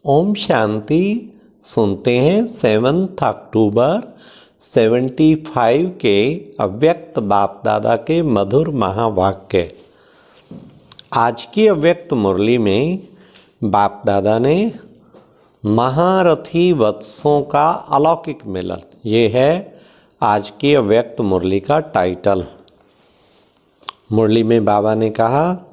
ओम शांति। सुनते हैं 7 अक्टूबर 75 के अव्यक्त बाप दादा के मधुर महावाक्य। आज की अव्यक्त मुरली में बाप दादा ने महारथी वत्सों का अलौकिक मिलन, ये है आज की अव्यक्त मुरली का टाइटल। मुरली में बाबा ने कहा,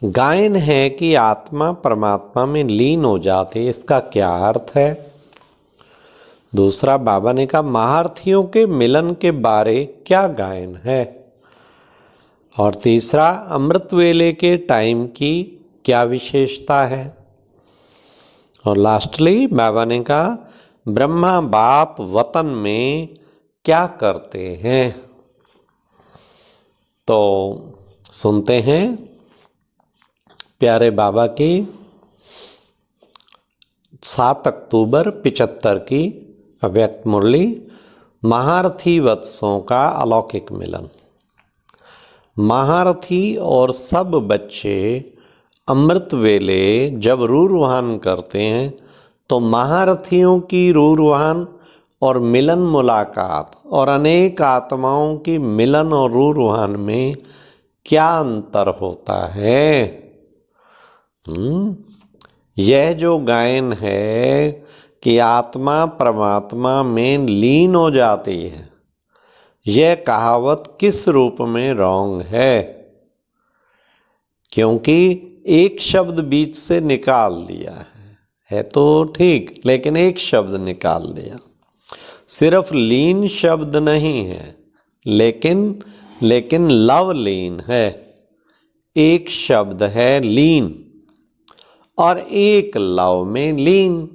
गायन है कि आत्मा परमात्मा में लीन हो जाती है, इसका क्या अर्थ है। दूसरा बाबा ने कहा, महारथियों के मिलन के बारे क्या गायन है। और तीसरा, अमृत वेले के टाइम की क्या विशेषता है। और लास्टली बाबा ने कहा, ब्रह्मा बाप वतन में क्या करते हैं। तो सुनते हैं प्यारे बाबा की 7 अक्टूबर 75 की अव्यक्त मुरली, महारथी वत्सों का अलौकिक मिलन। महारथी और सब बच्चे अमृत वेले जब रूरवाहन करते हैं तो महारथियों की रूरवाहन और मिलन मुलाकात और अनेक आत्माओं की मिलन और रूरवाहन में क्या अंतर होता है। यह जो गायन है कि आत्मा परमात्मा में लीन हो जाती है, यह कहावत किस रूप में रॉन्ग है। क्योंकि एक शब्द बीच से निकाल दिया है तो ठीक, लेकिन एक शब्द निकाल दिया। सिर्फ लीन शब्द नहीं है, लेकिन लव लीन है। एक शब्द है लीन और एक लव में लीन।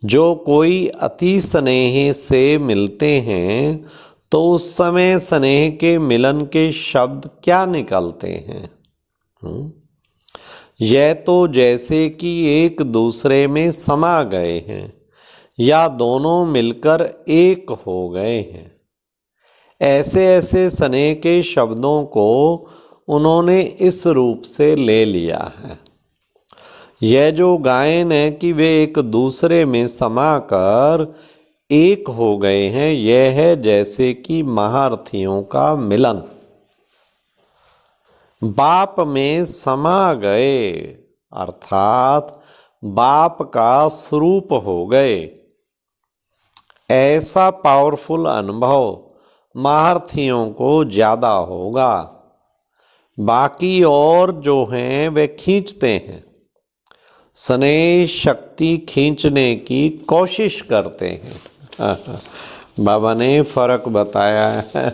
जो कोई अति स्नेह से मिलते हैं तो उस समय स्नेह के मिलन के शब्द क्या निकलते हैं। यह तो जैसे कि एक दूसरे में समा गए हैं या दोनों मिलकर एक हो गए हैं। ऐसे ऐसे स्नेह के शब्दों को उन्होंने इस रूप से ले लिया है। यह जो गायन है कि वे एक दूसरे में समाकर एक हो गए हैं, यह है जैसे कि महारथियों का मिलन। बाप में समा गए अर्थात बाप का स्वरूप हो गए। ऐसा पावरफुल अनुभव महारथियों को ज़्यादा होगा। बाकी और जो हैं वे खींचते हैं, स्नेह शक्ति खींचने की कोशिश करते हैं। बाबा ने फर्क बताया है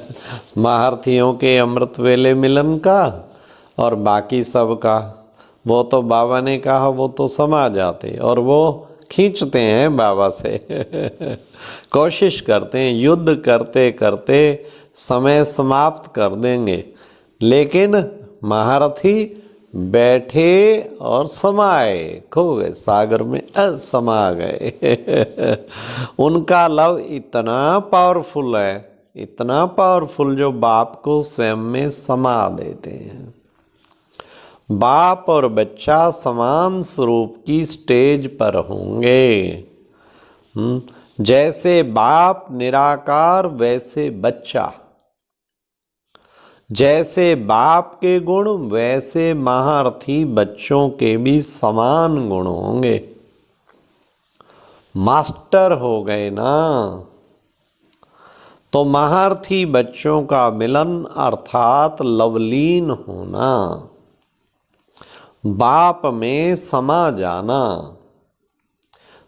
महारथियों के अमृत वेले मिलन का और बाकी सब का। वो तो बाबा ने कहा वो तो समा जाते और वो खींचते हैं बाबा से कोशिश करते हैं, युद्ध करते करते समय समाप्त कर देंगे। लेकिन महारथी बैठे और समाए, खो गए सागर में, समा गए। उनका लव इतना पावरफुल है, इतना पावरफुल, जो बाप को स्वयं में समा देते हैं। बाप और बच्चा समान स्वरूप की स्टेज पर होंगे। जैसे बाप निराकार वैसे बच्चा, जैसे बाप के गुण वैसे महारथी बच्चों के भी समान गुण होंगे। मास्टर हो गए ना। तो महारथी बच्चों का मिलन अर्थात लवलीन होना, बाप में समा जाना।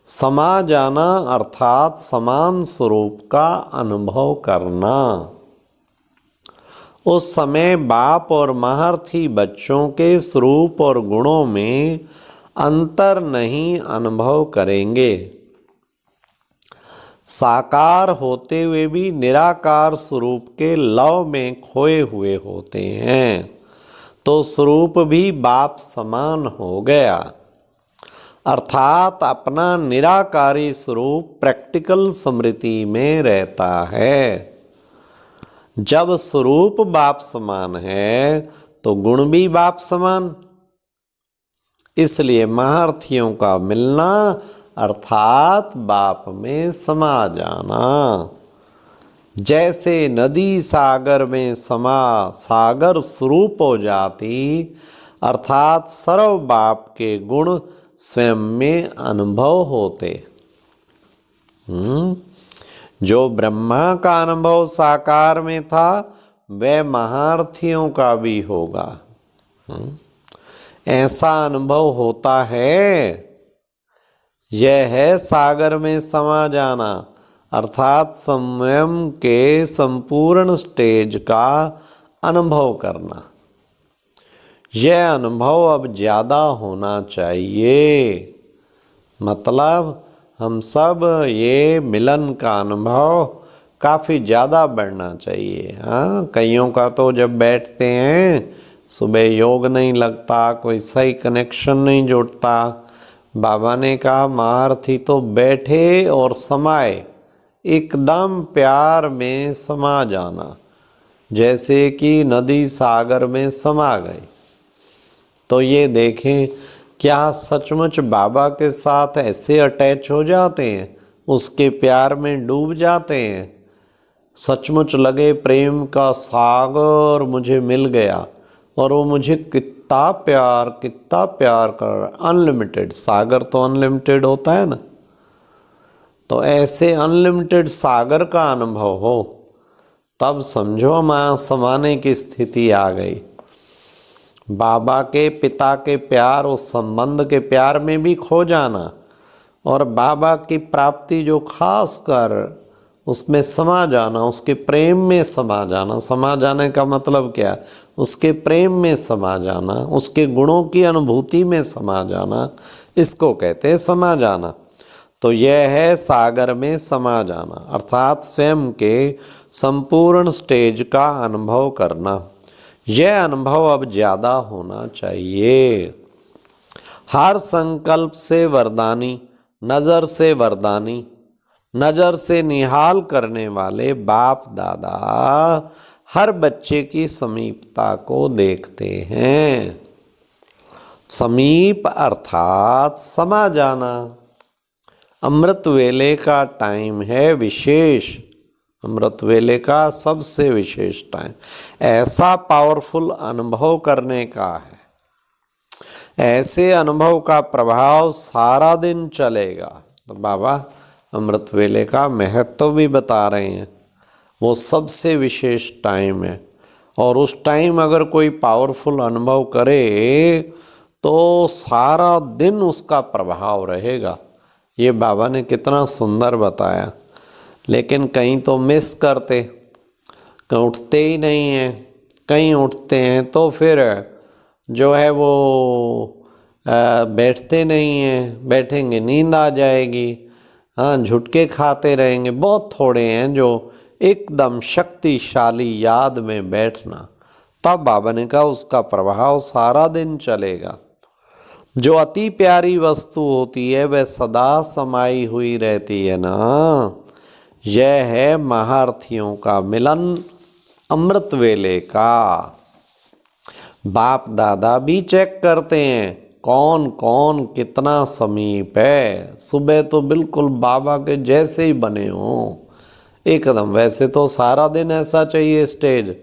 समा जाना अर्थात समान स्वरूप का अनुभव करना। उस समय बाप और महारथी बच्चों के स्वरूप और गुणों में अंतर नहीं अनुभव करेंगे। साकार होते हुए भी निराकार स्वरूप के लव में खोए हुए होते हैं, तो स्वरूप भी बाप समान हो गया। अर्थात अपना निराकारी स्वरूप प्रैक्टिकल स्मृति में रहता है। जब स्वरूप बाप समान है तो गुण भी बाप समान। इसलिए महारथियों का मिलना अर्थात बाप में समा जाना। जैसे नदी सागर में समा सागर स्वरूप हो जाती, अर्थात सर्व बाप के गुण स्वयं में अनुभव होते। जो ब्रह्मा का अनुभव साकार में था वह महारथियों का भी होगा। ऐसा अनुभव होता है, यह है सागर में समा जाना, अर्थात स्वयं के संपूर्ण स्टेज का अनुभव करना। यह अनुभव अब ज़्यादा होना चाहिए। मतलब हम सब ये मिलन का अनुभव काफ़ी ज़्यादा बढ़ना चाहिए। हाँ, कईयों का तो जब बैठते हैं सुबह योग नहीं लगता, कोई सही कनेक्शन नहीं जुड़ता। बाबा ने कहा महारथी तो बैठे और समाए, एकदम प्यार में समा जाना, जैसे कि नदी सागर में समा गई। तो ये देखें, क्या सचमुच बाबा के साथ ऐसे अटैच हो जाते हैं, उसके प्यार में डूब जाते हैं, सचमुच लगे प्रेम का सागर मुझे मिल गया और वो मुझे कितना प्यार कर, अनलिमिटेड। सागर तो अनलिमिटेड होता है ना, तो ऐसे अनलिमिटेड सागर का अनुभव हो, तब समझो माँ समाने की स्थिति आ गई। बाबा के पिता के प्यार, उस संबंध के प्यार में भी खो जाना और बाबा की प्राप्ति जो खास कर उसमें समा जाना, उसके प्रेम में समा जाना। समा जाने का मतलब क्या? उसके प्रेम में समा जाना, उसके गुणों की अनुभूति में समा जाना, इसको कहते हैं समा जाना। तो यह है सागर में समा जाना, अर्थात स्वयं के संपूर्ण स्टेज का अनुभव करना। यह अनुभव अब ज़्यादा होना चाहिए। हर संकल्प से वरदानी, नज़र से वरदानी, नज़र से निहाल करने वाले बाप दादा हर बच्चे की समीपता को देखते हैं। समीप अर्थात समा जाना। अमृत वेले का टाइम है विशेष, अमृत वेले का सबसे विशेष टाइम, ऐसा पावरफुल अनुभव करने का है। ऐसे अनुभव का प्रभाव सारा दिन चलेगा। तो बाबा अमृत वेले का महत्व भी बता रहे हैं, वो सबसे विशेष टाइम है। और उस टाइम अगर कोई पावरफुल अनुभव करे तो सारा दिन उसका प्रभाव रहेगा। ये बाबा ने कितना सुंदर बताया। लेकिन कहीं तो मिस करते, कहीं उठते ही नहीं हैं, कहीं उठते हैं तो फिर जो है वो बैठते नहीं हैं, बैठेंगे नींद आ जाएगी, हाँ झुटके खाते रहेंगे। बहुत थोड़े हैं जो एकदम शक्तिशाली याद में बैठना। तब बाबा ने कहा उसका प्रभाव सारा दिन चलेगा। जो अति प्यारी वस्तु होती है वह सदा समाई हुई रहती है ना। यह है महारथियों का मिलन अमृत वेले का। बाप दादा भी चेक करते हैं कौन कौन कितना समीप है। सुबह तो बिल्कुल बाबा के जैसे ही बने हों एकदम। वैसे तो सारा दिन ऐसा चाहिए स्टेज,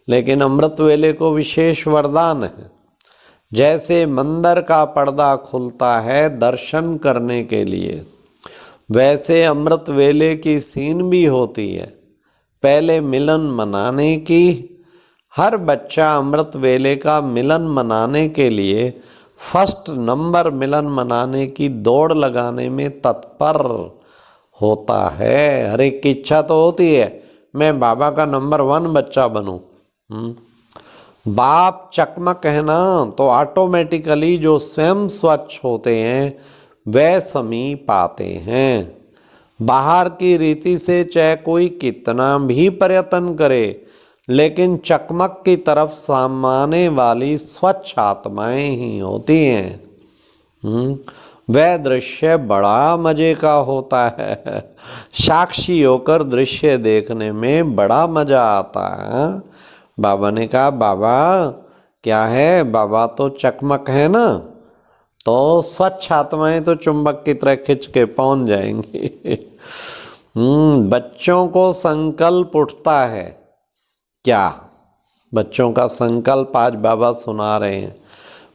लेकिन अमृत वेले को विशेष वरदान है। जैसे मंदिर का पर्दा खुलता है दर्शन करने के लिए, वैसे अमृत वेले की सीन भी होती है पहले मिलन मनाने की। हर बच्चा अमृत वेले का मिलन मनाने के लिए फर्स्ट नंबर मिलन मनाने की दौड़ लगाने में तत्पर होता है। हर एक की इच्छा तो होती है मैं बाबा का नंबर 1 बच्चा बनूं। बाप चकमक है ना, तो ऑटोमेटिकली जो स्वयं स्वच्छ होते हैं वह समीप आते हैं। बाहर की रीति से चाहे कोई कितना भी प्रयत्न करे, लेकिन चकमक की तरफ सामाने वाली स्वच्छ आत्माएं ही होती हैं। वह दृश्य बड़ा मजे का होता है। साक्षी होकर दृश्य देखने में बड़ा मजा आता है। बाबा ने कहा बाबा क्या है, बाबा तो चकमक है ना, तो स्वच्छ आत्माएं तो चुंबक की तरह खिंच के पहुंच जाएंगी। बच्चों को संकल्प उठता है क्या? बच्चों का संकल्प आज बाबा सुना रहे हैं।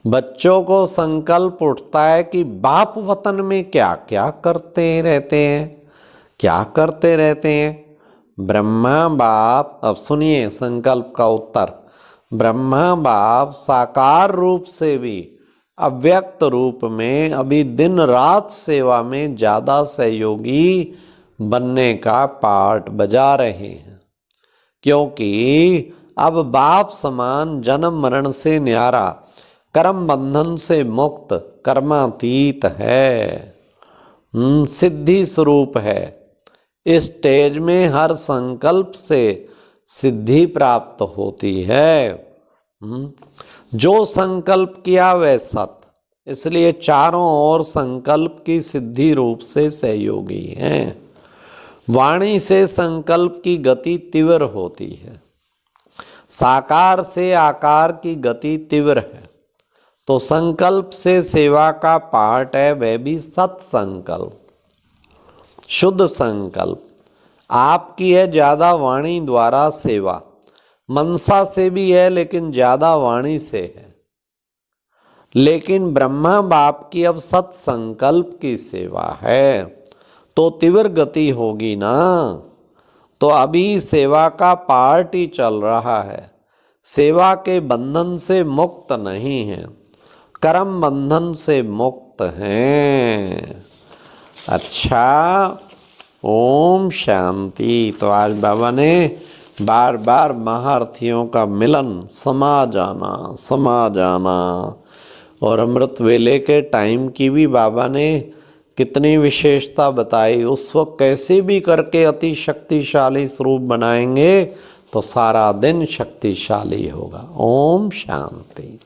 बच्चों को संकल्प उठता है कि बाप वतन में क्या क्या करते रहते हैं, क्या करते रहते हैं। ब्रह्मा बाप, अब सुनिए संकल्प का उत्तर। ब्रह्मा बाप साकार रूप से भी अव्यक्त रूप में अभी दिन रात सेवा में ज़्यादा सहयोगी बनने का पार्ट बजा रहे हैं, क्योंकि अब बाप समान जन्म मरण से न्यारा, कर्म बंधन से मुक्त, कर्मातीत है, सिद्धि स्वरूप है। इस स्टेज में हर संकल्प से सिद्धि प्राप्त होती है। जो संकल्प किया वह सत, इसलिए चारों ओर संकल्प की सिद्धि रूप से सहयोगी हैं। वाणी से संकल्प की गति तीव्र होती है, साकार से आकार की गति तीव्र है। तो संकल्प से सेवा का पार्ट है वह भी सत्संकल्प, शुद्ध संकल्प। आपकी है ज़्यादा वाणी द्वारा सेवा, मनसा से भी है लेकिन ज़्यादा वाणी से है। लेकिन ब्रह्मा बाप की अब सत्संकल्प की सेवा है तो तीव्र गति होगी ना। तो अभी सेवा का पार्ट ही चल रहा है, सेवा के बंधन से मुक्त नहीं है, कर्म बंधन से मुक्त हैं। अच्छा, ओम शांति। तो आज बाबा ने बार बार महारथियों का मिलन, समा जाना और अमृत वेले के टाइम की भी बाबा ने कितनी विशेषता बताई। उस वक्त कैसे भी करके अति शक्तिशाली स्वरूप बनाएंगे तो सारा दिन शक्तिशाली होगा। ओम शांति।